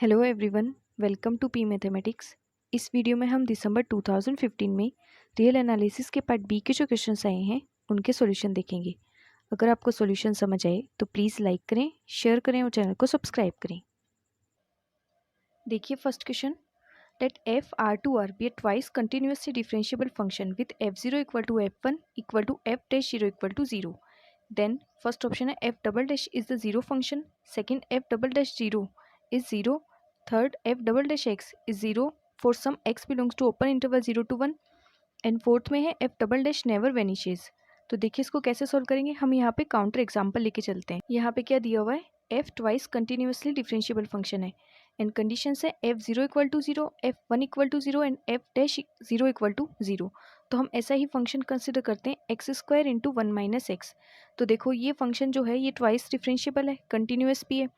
Hello everyone, welcome to P mathematics. इस video में हम दिसंबर 2015 में रियल एनालिसिस के पार्ट बी के जो क्वेश्चंस आए हैं उनके सॉल्यूशन देखेंगे। अगर आपको सॉल्यूशन समझ आए तो प्लीज़ लाइक करें, शेयर करें और चैनल को सब्सक्राइब करें। देखिए first question, let F R to R be a twice continuously differentiable function with F zero equal to F one equal to F dash zero equal to zero. Then first option है F double dash is the zero function, second F double dash zero is zero, third F double dash X is zero for some x belongs to open interval 0 to 1 and fourth में है F double dash never vanishes. तो देखिए इसको कैसे solve करेंगे। हम यहाँ पे काउंटर एग्जाम्पल लेके चलते हैं। यहाँ पे क्या दिया हुआ है, f twice continuously differentiable function है एंड कंडीशन है f zero equal to zero, f one equal to zero and f dash zero equal to zero. तो हम ऐसा ही फंक्शन कंसिडर करते हैं x square into one minus x. तो देखो ये फंक्शन जो है ये ट्वाइस डिफरेंशिएबल है, कंटिन्यूस भी है।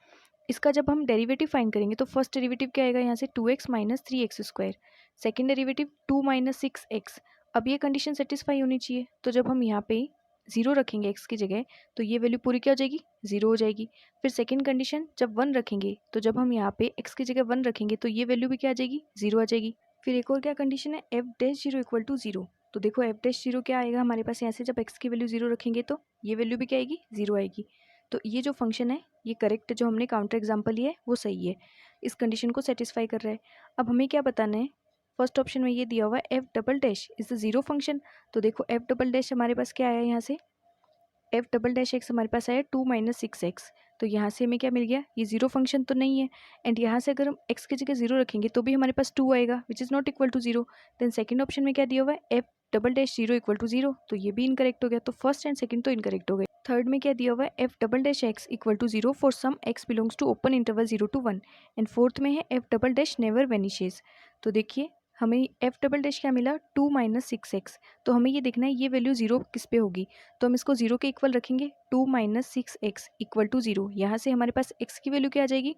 इसका जब हम डेरिवेटिव फाइंड करेंगे तो फर्स्ट डेरिवेटिव क्या आएगा यहाँ से 2x minus three x square, second derivative 2 minus six x. अब ये कंडीशन सेटिस्फाई होनी चाहिए। तो जब हम यहाँ पे जीरो रखेंगे x की जगह तो ये वैल्यू पूरी क्या हो जाएगी, जीरो हो जाएगी। फिर सेकेंड कंडीशन जब वन रखेंगे तो जब हम यहाँ पे x की जगह वन रखेंगे तो ये वैल्यू भी क्या आ जाएगी, जीरो आ जाएगी। फिर एक और क्या कंडीशन है, f dash zero equal to zero. तो देखो एफ डैश जीरो क्या आएगा हमारे पास यहाँ से, जब x की वैल्यू जीरो रखेंगे तो ये वैल्यू भी क्या आएगी, जीरो आएगी। तो ये जो फंक्शन है ये करेक्ट, जो हमने काउंटर एग्जाम्पल लिया है वो सही है, इस कंडीशन को सेटिस्फाई कर रहा है। अब हमें क्या बताना है, फर्स्ट ऑप्शन में ये दिया हुआ है F double dash is the zero function. तो देखो एफ डबल डैश हमारे पास क्या आया यहाँ से, एफ डबल डैश एक्स हमारे पास आया 2 माइनस सिक्स एक्स। तो यहाँ से हमें क्या मिल गया, ये जीरो फंक्शन तो नहीं है एंड यहाँ से अगर हम एक्स की जगह जीरो रखेंगे तो भी हमारे पास 2 आएगा which is not equal to zero. Then second option में क्या दिया हुआ है, F double dash zero equal to zero. तो ये भी इनकरेक्ट हो गया, तो फर्स्ट एंड सेकंड तो इनकरेक्ट हो गए। थर्ड में क्या दिया हुआ है, F double dash x equal to zero for some x belongs to open interval 0 to 1 and fourth में है F double dash never vanishes. तो देखिए हमें एफ डबल डैश क्या मिला, 2 माइनस सिक्स एक्स। तो हमें ये देखना है ये वैल्यू जीरो किस पे होगी। तो हम इसको जीरो के इक्वल रखेंगे, 2 minus six x equal to zero. यहाँ से हमारे पास एक्स की वैल्यू क्या आ जाएगी,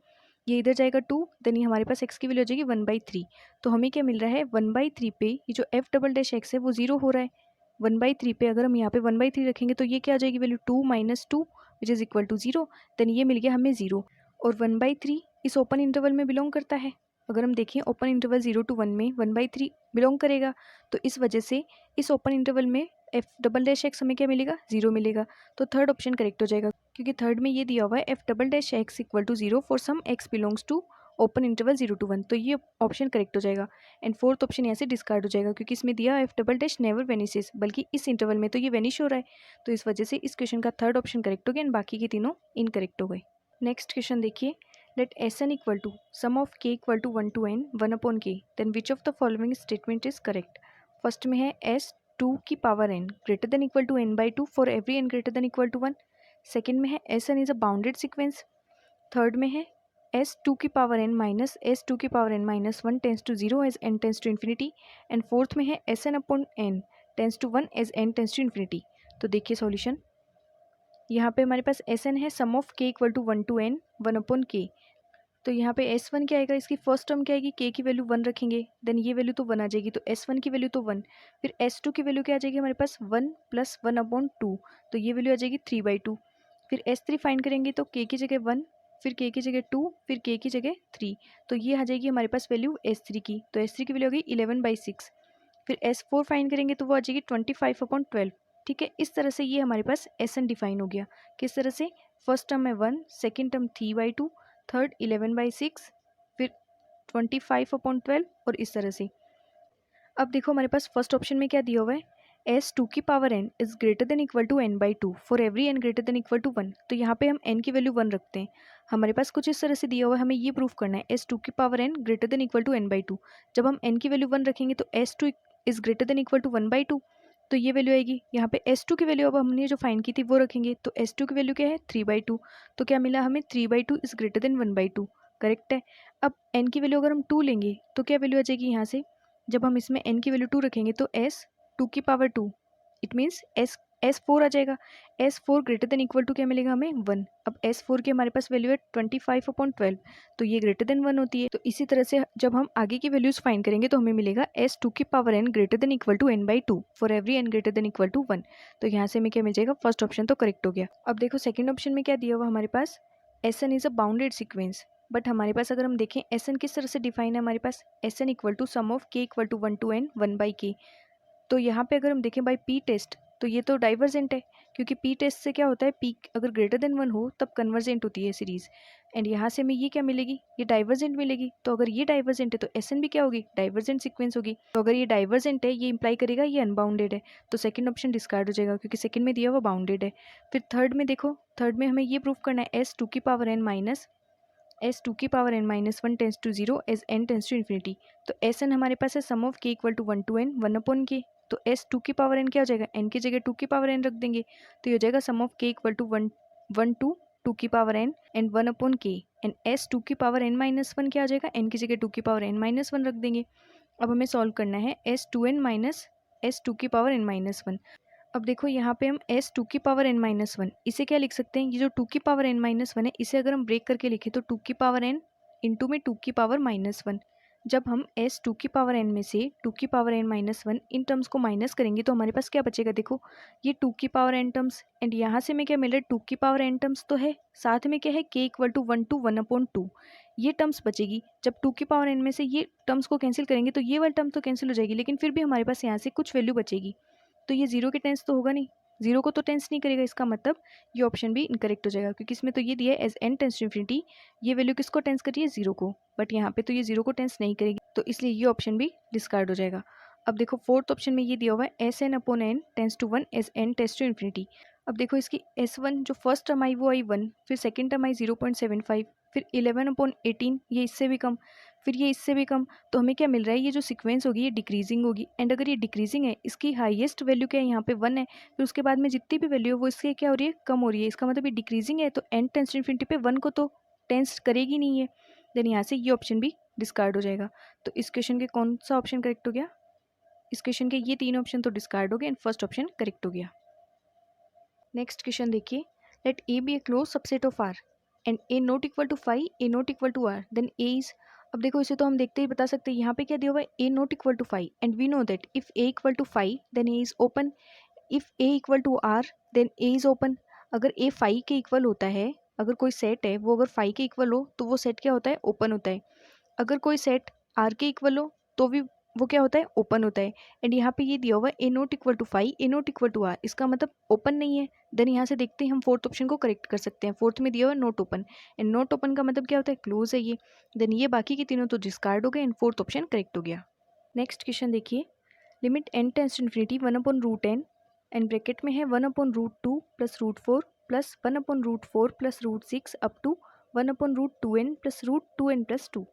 ये इधर जाएगा 2, देन ये हमारे पास एक्स की वैल्यू आ जाएगी 1/3। तो हमें क्या मिल रहा है, 1/3 पे ये जो एफ डबल डैश एक्स है वो जीरो हो रहा है। 1/3 पे अगर हम यहाँ पे 1/3 रखेंगे तो ये क्या आ जाएगी value, 2 minus two which is equal to zero. Then ये मिल गया हमें जीरो। और 1/3 इस ओपन इंटरवल में बिलोंग करता है। अगर हम देखें ओपन इंटरवल 0 to 1 में 1/3 बिलोंग करेगा, तो इस वजह से इस ओपन इंटरवल में एफ डबल डैश एक्स हमें क्या मिलेगा, जीरो मिलेगा। तो थर्ड ऑप्शन करेक्ट हो जाएगा, क्योंकि थर्ड में ये दिया हुआ है F double dash x equal to zero for some x belongs to open interval 0 to 1। तो ये ऑप्शन करेक्ट हो जाएगा एंड फोर्थ ऑप्शन यहाँ से डिस्कार्ड हो जाएगा, क्योंकि इसमें दिया एफ डबल डैश नेवर वेनिसेस, बल्कि इस इंटरवल में तो ये वेनिश हो रहा है। तो इस वजह से इस क्वेश्चन का थर्ड ऑप्शन करेक्ट हो गया एंड बाकी के तीनों इनकरेक्ट हो गए। नेक्स्ट क्वेश्चन देखिए, let Sn equal to sum of k equal to 1 to n 1 upon k, then which of the following statement is correct। First में है s 2 की power n greater than equal to n by 2 for every n greater than equal to 1। Second में है Sn is a bounded sequence. Third में है s 2 की power n minus s 2 की power n minus 1 tends to 0 as n tends to infinity. And fourth में है Sn upon n tends to 1 as n tends to infinity. तो देखिए solution, यहाँ पे हमारे पास Sn है sum of k equal to 1 to n 1 upon k। तो यहाँ पे S1 क्या आएगा, इसकी फर्स्ट टर्म क्या आएगी, k की वैल्यू 1 रखेंगे, देन ये वैल्यू तो 1 आ जाएगी, तो S1 की वैल्यू तो 1। फिर S2 की वैल्यू क्या आ जाएगी हमारे पास, 1 प्लस 1 अपॉन 2। तो ये वैल्यू आ जाएगी 3/2। फिर S3 फाइंड करेंगे तो k की जगह 1, फिर k की जगह 2, फिर k की जगह 3। तो ये आ जाएगी हमारे पास वैल्यू S3 की। तो S3 की वैल्यू आ गई 11/6। फिर S4 फाइंड करेंगे तो वो आ जाएगी 25/12। ठीक है, इस तरह से ये हमारे पास Sn डिफाइन हो गया। किस तरह से, फर्स्ट टर्म है 1, सेकेंड टर्म 3/2, थर्ड 11/6, फिर 25/12 और इस तरह से। अब देखो हमारे पास फर्स्ट ऑप्शन में क्या दिया हुआ है, एस 2 की power n is greater than equal to n by 2 for every n greater than equal to 1। तो यहाँ पे हम n की वैल्यू 1 रखते हैं। हमारे पास कुछ इस तरह से दिया हुआ है, हमें ये प्रूफ करना है एस 2 की power n greater than equal to n by 2। जब हम n की वैल्यू 1 रखेंगे तो s2 is greater than equal to 1/2। तो ये वैल्यू आएगी। यहाँ पे S2 की वैल्यू अब हमने जो फाइंड की थी वो रखेंगे, तो S2 की वैल्यू क्या है, 3/2। तो क्या मिला हमें, 3/2 इज ग्रेटर देन 1/2। करेक्ट है। अब n की वैल्यू अगर हम 2 लेंगे तो क्या वैल्यू आ जाएगी यहाँ से, जब हम इसमें n की वैल्यू 2 रखेंगे तो s 2 की पावर 2, इट मीन्स S4 आ जाएगा। S4 greater than equal to क्या मिलेगा हमें, 1। अब S4 की हमारे पास वैल्यू है 25/12, तो ये ग्रेटर देन 1 होती है। तो इसी तरह से जब हम आगे की वैल्यूज फाइंड करेंगे तो हमें मिलेगा S2 की power n greater than equal to n by 2 for every n greater than equal to 1। तो यहाँ से हमें क्या मिल जाएगा, फर्स्ट ऑप्शन तो करेक्ट हो गया। अब देखो सेकेंड ऑप्शन में क्या दिया हुआ हमारे पास, Sn is a bounded sequence. But हमारे पास अगर हम देखें एस एन किस तरह से डिफाइन है हमारे पास, S N equal to sum of के equal to 1 to n 1/k। तो यहाँ पे अगर हम देखें बाय पी टेस्ट तो ये तो डाइवर्जेंट है, क्योंकि पी टेस्ट से क्या होता है, पी अगर ग्रेटर देन 1 हो तब कन्वर्जेंट होती है सीरीज। एंड यहाँ से हमें ये क्या मिलेगी, ये डाइवर्जेंट मिलेगी। तो अगर ये डाइवर्जेंट है तो एस एन भी क्या होगी, डाइवर्जेंट सीक्वेंस होगी। तो अगर ये डाइवर्जेंट है ये इंप्लाई करेगा ये अनबाउंडेड है, तो सेकंड ऑप्शन डिस्कार्ड हो जाएगा क्योंकि सेकंड में दिया हुआ बाउंडेड है। फिर थर्ड में देखो, थर्ड में हमें ये प्रूफ करना है एस टू की power N minus S two की power N minus 1 tends to 0 as N tends to infinity. तो एस एन हमारे पास है सम ऑफ के equal to 1 to n 1/k। तो एस टू की पावर एन क्या हो जाएगा, एन की जगह 2 की पावर एन रख देंगे तो ये हो जाएगा सम ऑफ के इक्वल टू 1 to 2 की power n and 1/k। And S two की पावर एन माइनस 1 क्या हो जाएगा, एन की जगह 2 की पावर एन माइनस 1 रख देंगे। अब हमें सॉल्व करना है S two n minus S two की पावर एन माइनस 1। अब देखो यहाँ पे हम एस टू की पावर एन माइनस 1 इसे क्या लिख सकते हैं, ये जो 2 की पावर एन माइनस 1 है इसे अगर हम ब्रेक करके लिखें तो 2 की पावर एन इंटू में 2 की पावर माइनस 1। जब हम एस टू की पावर एन में से 2 की power N minus 1 in terms को माइनस करेंगे तो हमारे पास क्या बचेगा, देखो ये 2 की पावर एन टर्म्स एंड यहाँ से हमें क्या मिल रहा है 2 की पावर एन टर्म्स तो है, साथ में क्या है के इक्वल टू 1 to 1/2 ये टर्म्स बचेगी। जब 2 की पावर एन में से ये टर्म्स को कैंसिल करेंगे तो ये वाली टर्म तो कैंसिल हो जाएगी, लेकिन फिर भी हमारे पास यहाँ से कुछ वैल्यू बचेगी। तो ये जीरो के टेंस तो होगा नहीं, जीरो को तो टेंस नहीं करेगा, इसका मतलब ये ऑप्शन भी इनकरेक्ट हो जाएगा क्योंकि इसमें तो ये दिया है as N tends to infinity, ये वैल्यू किसको टेंस कर रही है, जीरो को, बट यहाँ पे तो ये जीरो को टेंस नहीं करेगी तो इसलिए ये ऑप्शन भी डिस्कार्ड हो जाएगा। अब देखो फोर्थ ऑप्शन में ये दिया हुआ है S n upon n tends to 1 as N tends to infinity. अब देखो इसकी S1 जो फर्स्ट टर्म आई वो आई 1, फिर सेकेंड टर्म आई 0.75, फिर 11/18 ये इससे भी कम, फिर ये इससे भी कम। तो हमें क्या मिल रहा है, ये जो सीक्वेंस होगी ये डिक्रीजिंग होगी एंड अगर ये डिक्रीजिंग है इसकी हाईएस्ट वैल्यू क्या है यहाँ पे 1 है, फिर उसके बाद में जितनी भी वैल्यू है वो इससे क्या हो रही है, कम हो रही है। इसका मतलब ये डिक्रीजिंग है तो एन टेंस टू इन्फिनिटी पे 1 को तो टेंस करेगी नहीं है, देन यहाँ से ये ऑप्शन भी डिस्कार्ड हो जाएगा। तो इस क्वेश्चन के कौन सा ऑप्शन करेक्ट हो गया, इस क्वेश्चन के ये तीन ऑप्शन तो डिस्कार्ड हो गए एंड फर्स्ट ऑप्शन करेक्ट हो गया। नेक्स्ट क्वेश्चन देखिए, let A be a close subset of R and A not equal to 5 A not equal to R then A is. अब देखो इसे तो हम देखते ही बता सकते हैं, यहाँ पे क्या दिया हुआ है A not equal to 5 and we know that if A equal to 5 then A is open, if A equal to R then A is open. अगर ए 5 के इक्वल होता है, अगर कोई सेट है वो अगर 5 के इक्वल हो तो वो सेट क्या होता है, ओपन होता है। अगर कोई सेट आर के इक्वल हो तो भी वो क्या होता है, ओपन होता है। एंड यहाँ पे ये दिया हुआ है A not equal to 5 A not equal to R, इसका मतलब ओपन नहीं है। देन यहाँ से देखते हैं हम फोर्थ ऑप्शन को करेक्ट कर सकते हैं, फोर्थ में दिया हुआ है not open and not open का मतलब क्या होता है, क्लोज है ये। देन ये बाकी के तीनों तो डिस्कार्ड हो गए एंड फोर्थ ऑप्शन करेक्ट हो गया। नेक्स्ट क्वेश्चन देखिए, limit n tends to infinity 1/√n and bracket में है 1/√2 plus √4 plus 1/√4 plus √6 up to 1/√2n plus √2n plus 2।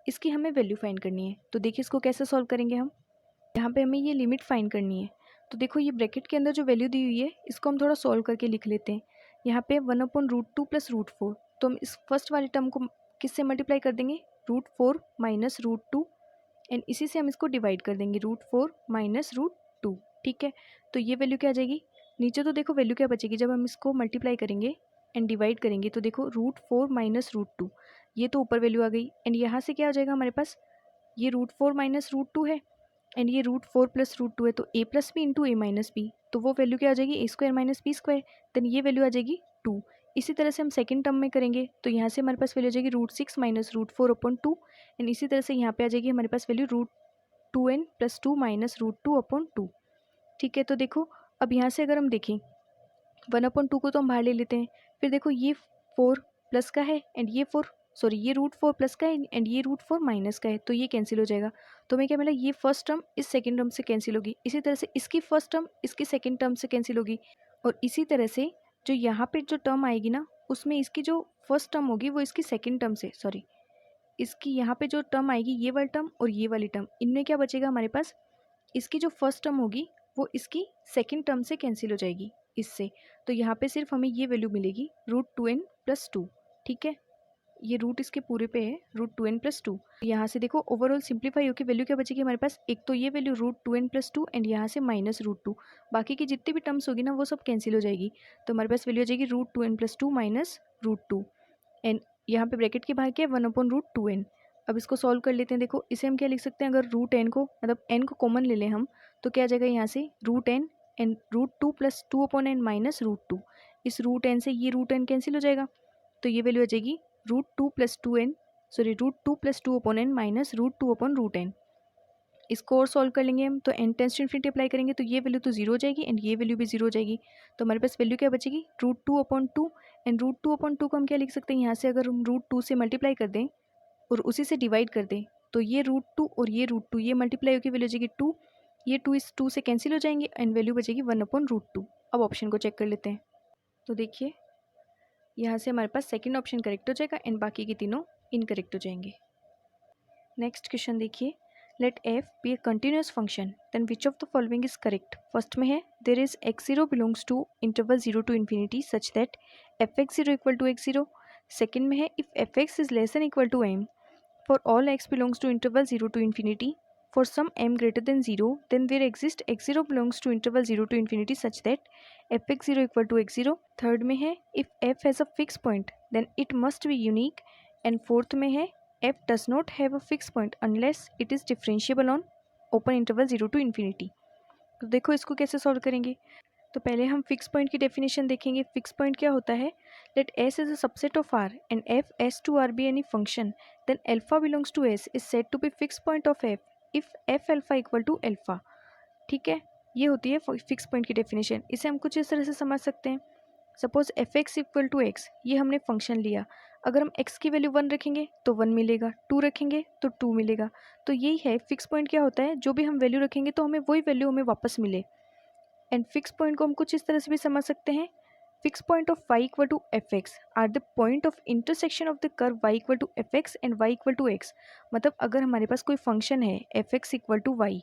इसकी हमें वैल्यू फाइंड करनी है। तो देखिए इसको कैसे सॉल्व करेंगे हम, यहाँ पे हमें ये लिमिट फाइंड करनी है। तो देखो ये ब्रैकेट के अंदर जो वैल्यू दी हुई है इसको हम थोड़ा सॉल्व करके लिख लेते हैं। यहाँ पे 1/√2 प्लस √4, तो हम इस फर्स्ट वाली टर्म को किससे मल्टीप्लाई कर देंगे, √4 माइनस √2 एंड इसी से हम इसको डिवाइड कर देंगे, √4 माइनस √2। ठीक है, तो ये वैल्यू क्या आ जाएगी, नीचे तो देखो वैल्यू क्या बचेगी, जब हम इसको मल्टीप्लाई करेंगे एंड डिवाइड करेंगे तो देखो √4 माइनस √2, ये तो ऊपर वैल्यू आ गई एंड यहाँ से क्या हो जाएगा हमारे पास, ये √4 माइनस √2 है एंड ये √4 प्लस √2 है, तो a plus B into A minus B, तो वो वैल्यू क्या आ जाएगी, A square minus B square, then ये वैल्यू आ जाएगी 2। इसी तरह से हम सेकंड टर्म में करेंगे तो यहाँ से हमारे पास वैल्यू आ जाएगी √6 माइनस √4/2 एंड इसी तरह से यहाँ पे आ जाएगी हमारे पास वैल्यू √2n प्लस 2 माइनस √2/2। ठीक है, तो देखो अब यहाँ से अगर हम देखें 1/2 को तो हम बाहर ले लेते हैं, फिर देखो ये 4 प्लस का है एंड ये 4 सॉरी ये √4 प्लस का है एंड ये √4 माइनस का है, तो ये कैंसिल हो जाएगा। तो हमें क्या मिला, ये फर्स्ट टर्म इस सेकंड टर्म से कैंसिल होगी, इसी तरह से इसकी फर्स्ट टर्म इसकी सेकंड टर्म से कैंसिल होगी और इसी तरह से जो यहाँ पे जो टर्म आएगी ना उसमें इसकी जो फर्स्ट टर्म होगी वो इसकी सेकेंड टर्म से, सॉरी इसकी यहाँ पे जो टर्म आएगी ये वाली टर्म और ये वाली टर्म, इनमें क्या बचेगा हमारे पास, इसकी जो फर्स्ट टर्म होगी वो इसकी सेकंड टर्म से कैंसिल हो जाएगी इससे। तो यहाँ पे सिर्फ हमें ये वैल्यू मिलेगी √2n प्लस 2। ठीक है, ये रूट इसके पूरे पे है √2n प्लस 2। यहाँ से देखो ओवरऑल सिंप्लीफाई होकर वैल्यू क्या बचेगी हमारे पास, एक तो ये वैल्यू √2n प्लस 2 एंड यहाँ से माइनस √2, बाकी की जितनी भी टर्म्स होगी ना वो सब कैंसिल हो जाएगी। तो हमारे पास वैल्यू आ जाएगी √2n प्लस 2 माइनस √2 एंड यहाँ पे ब्रैकेट के बाहर क्या है 1/√2n। अब इसको सॉल्व कर लेते हैं, देखो इसे हम क्या लिख सकते हैं, अगर √n को मतलब n को कॉमन ले लें हम तो क्या आ जाएगा यहाँ से √n and √2 plus 2/n minus √2। इस √n से ये √n कैंसिल हो जाएगा तो ये वैल्यू आ जाएगी √2 plus 2n sorry √2 + 2/n minus √2/√n। इसको और सॉल्व कर लेंगे हम, तो n tends to infinity apply करेंगे तो ये वैल्यू तो 0 हो जाएगी एंड ये वैल्यू भी 0 हो जाएगी। तो हमारे पास वैल्यू क्या बचेगी, √2/2 एंड √2/2 को हम क्या लिख सकते हैं, यहाँ से अगर हम √2 से मल्टीप्लाई कर दें और उसी से डिवाइड कर दें तो ये √2 और ये √2 ये मल्टीप्लाई होकर वैल्यू हो जाएगी 2, ये 2 इस 2 से कैंसिल हो जाएंगे एंड वैल्यू बचेगी 1/√2। अब ऑप्शन को चेक कर लेते हैं, तो देखिए यहाँ से हमारे पास सेकंड ऑप्शन करेक्ट हो जाएगा एंड बाकी के तीनों इनकरेक्ट हो जाएंगे। नेक्स्ट क्वेश्चन देखिए, let f be a continuous function then which of the following is correct. First में है there is x0 belongs to interval 0 to infinity such that fx0 equal to x0। Second में है if fx is less than equal to m for all x belongs to interval 0 to infinity for some m greater than 0 then there exists x0 belongs to interval 0 to infinity such that fx0 equal to x0। Third में है if f has a fixed point then it must be unique and fourth में है f does not have a fixed point unless it is differentiable on open interval 0 to infinity। तो देखो इसको कैसे solve करेंगे, तो पहले हम फिक्स पॉइंट की डेफिनेशन देखेंगे। फिक्स पॉइंट क्या होता है, let S is a subset of R and f S to R be any function then alpha belongs to S is said to be fix point of f if f alpha equal to alpha. ठीक है, ये होती है fix point की definition. इसे हम कुछ इस तरह से समझ सकते हैं, suppose f x equal to x, ये हमने फंक्शन लिया, अगर हम एक्स की वैल्यू 1 रखेंगे तो 1 मिलेगा, 2 रखेंगे तो 2 मिलेगा। तो यही है फिक्स पॉइंट, क्या होता है जो भी हम वैल्यू रखेंगे तो हमें वही वैल्यू हमें वापस मिले। एंड फिक्स पॉइंट को हम कुछ इस तरह से भी समझ सकते हैं, fix point of y equal to f x are the point of intersection of the curve y equal to f x and y equal to x. मतलब अगर हमारे पास कोई फंक्शन है f x equal to y,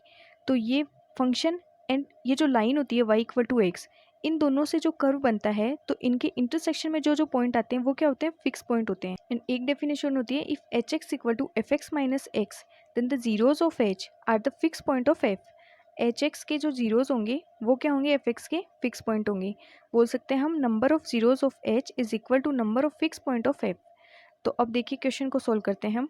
तो ये function and ये जो लाइन होती है y इक्वल टू एक्स, इन दोनों से जो कर्व बनता है तो इनके इंटरसेक्शन में जो जो पॉइंट आते हैं वो क्या होते हैं, फिक्स पॉइंट होते हैं। एंड एक डेफिनेशन होती है if h x equal to f x minus x then the zeros of h are the fix point of f. H x के जो जीरोज होंगे वो क्या होंगे, एफ एक्स के फिक्स पॉइंट होंगे। बोल सकते हैं हम number of zeros of h is equal to number of fix point of f. तो अब देखिए क्वेश्चन को सोल्व करते हैं हम।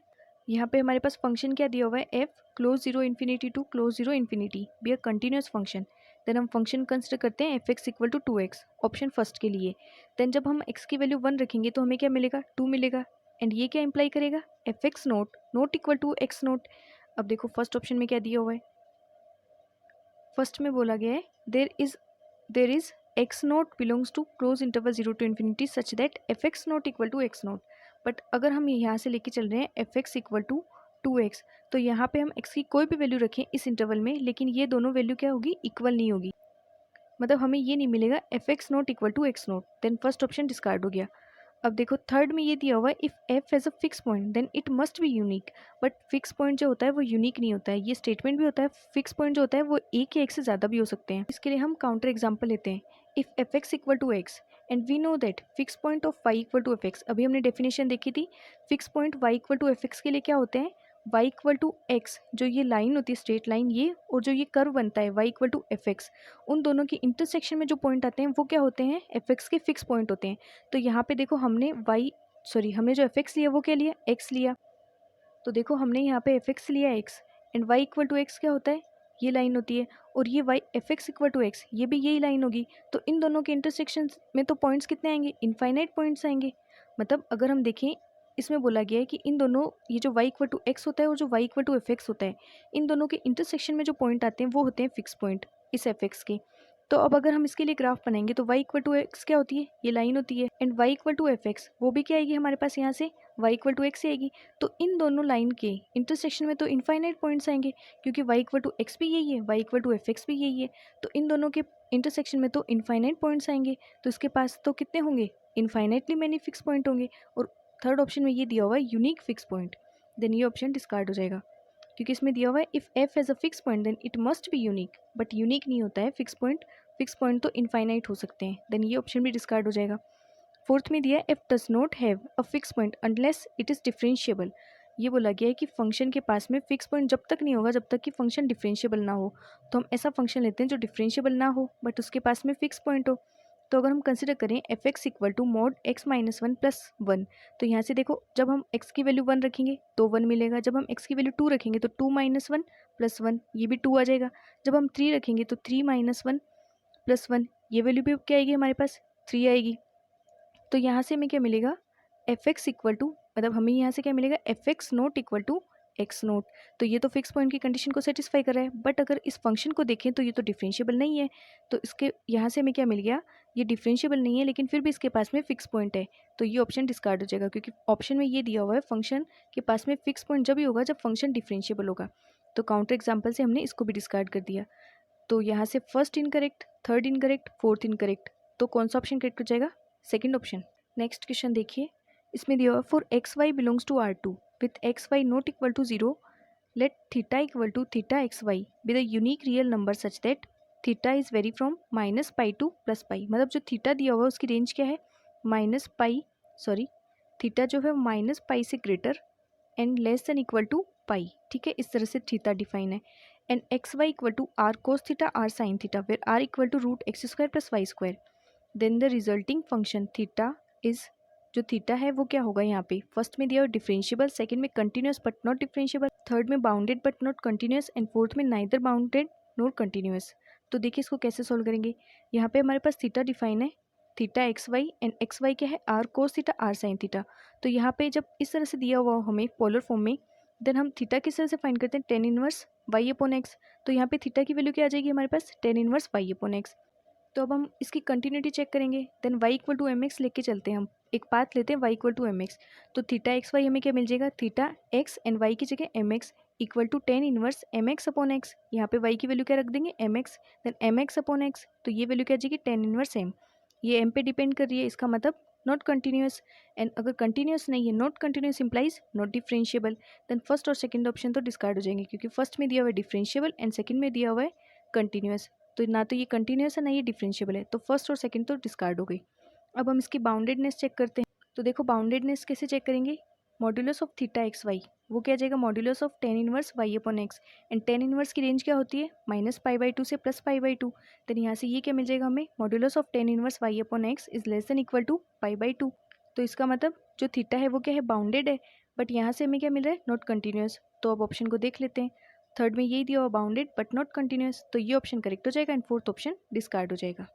यहाँ पे हमारे पास फंक्शन क्या दिया हुआ है, f close 0 infinity to close 0 infinity be a continuous function. Then हम फंक्शन कंसिडर करते हैं f x equal to 2x option first के लिए। देन जब हम x की वैल्यू 1 रखेंगे तो हमें क्या मिलेगा, 2 मिलेगा। एंड ये क्या इंप्लाई करेगा, f x not not equal to x not. अब देखो फर्स्ट ऑप्शन में क्या दिया हुआ है, फर्स्ट में बोला गया है there is x not belongs to close interval 0 to infinity such that f x note equal to x not. But अगर हम यहाँ से लेके चल रहे हैं f x equal to 2x, तो यहाँ पे हम x की कोई भी वैल्यू रखें इस इंटरवल में, लेकिन ये दोनों वैल्यू क्या होगी, इक्वल नहीं होगी। मतलब हमें ये नहीं मिलेगा f x note equal to x not, then first option discard हो गया। अब देखो थर्ड में ये दिया हुआ है if f has a fix point then it must be unique. But fix point जो होता है वो यूनिक नहीं होता है, ये स्टेटमेंट भी होता है। फिक्स पॉइंट जो होता है वो एक या एक से ज़्यादा भी हो सकते हैं। इसके लिए हम काउंटर एग्जाम्पल लेते हैं, if f x equal to x and we know that fix point of y equal to f x. अभी हमने डेफिनेशन देखी थी, fix point y equal to f x के लिए क्या होते हैं, वाई इक्वल टू एक्स, जो ये लाइन होती है स्ट्रेट लाइन ये, और जो ये कर्व बनता है y equal to f x, उन दोनों के इंटरसेक्शन में जो पॉइंट आते हैं वो क्या होते हैं, एफ एक्स के फिक्स पॉइंट होते हैं। तो यहाँ पे देखो हमने हमने जो एफ एक्स लिया वो क्या लिया, एक्स लिया। तो देखो हमने यहाँ पे एफ एक्स लिया x and y equal to x क्या होता है, ये लाइन होती है, और ये y f x equal to x ये भी यही लाइन होगी। तो इन दोनों के इंटरसेक्शन में तो पॉइंट्स कितने आएंगे, इनफाइनाइट पॉइंट्स आएंगे। मतलब अगर हम देखें, इसमें बोला गया है कि इन दोनों, ये जो वाई इक्वल टू एक्स होता है और जो y equal to f x होता है, इन दोनों के इंटरसेक्शन में जो पॉइंट आते हैं वो होते हैं फिक्स पॉइंट इस एफ एक्स के। तो अब अगर हम इसके लिए ग्राफ बनाएंगे तो y इक्वल टू एक्स क्या होती है, ये लाइन होती है, and y equal to f x वो भी क्या आएगी हमारे पास, यहाँ से y इक्वल टू एक्स आएगी। तो इन दोनों लाइन के इंटरसेक्शन में तो इनफाइनाइट पॉइंट्स आएंगे, क्योंकि y इक्वल टू एक्स भी यही है, y equal to f x भी यही है। तो इन दोनों के इंटरसेक्शन में तो इनफाइनाइट पॉइंट्स आएंगे, तो इसके पास तो कितने होंगे, इनफाइनाइटली मैनी फिक्स पॉइंट होंगे। और थर्ड ऑप्शन में ये दिया हुआ है यूनिक फिक्स पॉइंट, देन ये ऑप्शन डिस्कार्ड हो जाएगा, क्योंकि इसमें दिया हुआ है if f has a fix point then it must be unique. But unique नहीं होता है फिक्स पॉइंट, फिक्स पॉइंट तो इनफाइनाइट हो सकते हैं, देन ये ऑप्शन भी डिस्कार्ड हो जाएगा। फोर्थ में दिया है if does not have a fix point unless it is differentiable. ये बोला गया है कि फंक्शन के पास में फिक्स पॉइंट जब तक नहीं होगा जब तक कि फंक्शन डिफरेंशिएबल ना हो। तो हम ऐसा फंक्शन लेते हैं जो डिफरेंशिएबल ना हो बट उसके पास में फिक्स पॉइंट हो। तो अगर हम कंसिडर करें f x equal to mod x minus one plus one, तो यहाँ से देखो जब हम x की वैल्यू 1 रखेंगे तो 1 मिलेगा, जब हम x की वैल्यू 2 रखेंगे तो 2 माइनस वन प्लस वन, ये भी 2 आ जाएगा। जब हम 3 रखेंगे तो 3 माइनस वन प्लस वन, ये वैल्यू भी क्या आएगी हमारे पास, 3 आएगी। तो यहाँ से हमें क्या मिलेगा, एफ एक्स इक्वल टू मतलब हमें यहाँ से क्या मिलेगा, f x note equal to x naught. तो ये तो फिक्स पॉइंट की कंडीशन को सेटिस्फाई कर रहा है, बट अगर इस फंक्शन को देखें तो ये तो डिफरेंशिएबल नहीं है। तो इसके यहाँ से हमें क्या मिल गया, ये डिफरेंशिएबल नहीं है लेकिन फिर भी इसके पास में फिक्स पॉइंट है। तो ये ऑप्शन डिस्कार्ड हो जाएगा, क्योंकि ऑप्शन में ये दिया हुआ है फंक्शन के पास में फिक्स पॉइंट जब ही होगा जब फंक्शन डिफरेंशिएबल होगा। तो काउंटर एग्जाम्पल से हमने इसको भी डिस्कार्ड कर दिया। तो यहाँ से first incorrect, third incorrect, fourth incorrect. तो कौन सा ऑप्शन करेक्ट हो जाएगा, सेकंड ऑप्शन। नेक्स्ट क्वेश्चन देखिए, इसमें दिया हुआ for X Y belongs to R2 with X Y not equal to 0 let theta equal to theta x Y with a unique real number such that theta is very from -pi to +pi. मतलब जो theta दिया हुआ है उसकी range क्या है, theta जो है -पाई से greater and less than equal to pi. ठीक है, इस तरह से थीटा डिफाइन है। And X Y equal to R cos theta R sine theta where R equal to √x² + y²। Then the resulting function theta is, जो theta है वो क्या होगा यहाँ पे, फर्स्ट में दिया हुआ डिफरेंशिएबल, सेकंड में continuous but not differentiable, third में bounded but not continuous and fourth में नाइदर बाउंडेड नॉर कंटिन्यूस। तो देखिए इसको कैसे सॉल्व करेंगे। यहाँ पे हमारे पास थीटा डिफाइन है, theta x Y, and X Y क्या है, R cos theta R sine theta. तो यहाँ पे जब इस तरह से दिया हुआ हो हमें पोलर फॉर्म में, देन हम थीटा किस तरह से फाइंड करते हैं, tan inverse Y upon x. तो यहाँ पे थीटा की वैल्यू क्या आ जाएगी हमारे पास, tan inverse Y upon x. तो अब हम इसकी कंटिन्यूटी चेक करेंगे, then y equal to m x लेके चलते हैं, हम एक पाथ लेते हैं y equal to m x. तो थीटा एक्स वाई हमें क्या मिल जाएगा, थीटा एक्स एंड y की जगह m x equal to tan inverse m x upon x. यहाँ पे y की वैल्यू क्या रख देंगे, m x, then m x upon x. तो ये वैल्यू क्या आ जाएगी, टेन इनवर्स एम। ये एम पे डिपेंड कर रही है, इसका मतलब नॉट कंटिन्यूस। एंड अगर कंटिन्यूस नहीं है, not continuous implies not differentiable. Then first और सेकंड ऑप्शन तो डिस्कार्ड हो जाएंगे, क्योंकि फर्स्ट में दिया हुआ है डिफरेंशिएबल एंड सेकंड में दिया हुआ है कंटिन्यूस। तो ना तो ये कंटिन्यूस है ना ये डिफरेंशिएबल है, तो फर्स्ट और सेकंड तो डिस्कार्ड हो गई। अब हम इसकी बाउंडेडनेस चेक करते हैं। तो देखो बाउंडेडनेस कैसे चेक करेंगे, modulus of theta x y, वो क्या जाएगा, modulus of tan inverse Y upon x. And tan inverse की रेंज क्या होती है, -पाई/2 से +पाई/2। देन यहाँ से ये क्या मिल जाएगा हमें, modulus of tan inverse Y upon X is less than equal to पाई/2। तो इसका मतलब जो थीटा है वो क्या है, बाउंडेड है, बट यहाँ से हमें क्या मिल रहा है, नॉट कंटिन्यूस। तो अब ऑप्शन को देख लेते हैं, थर्ड में यही दिया हुआ बाउंडेड बट नॉट कंटिन्यूस, तो ये ऑप्शन करेक्ट हो जाएगा एंड फोर्थ ऑप्शन डिस्कार्ड हो जाएगा।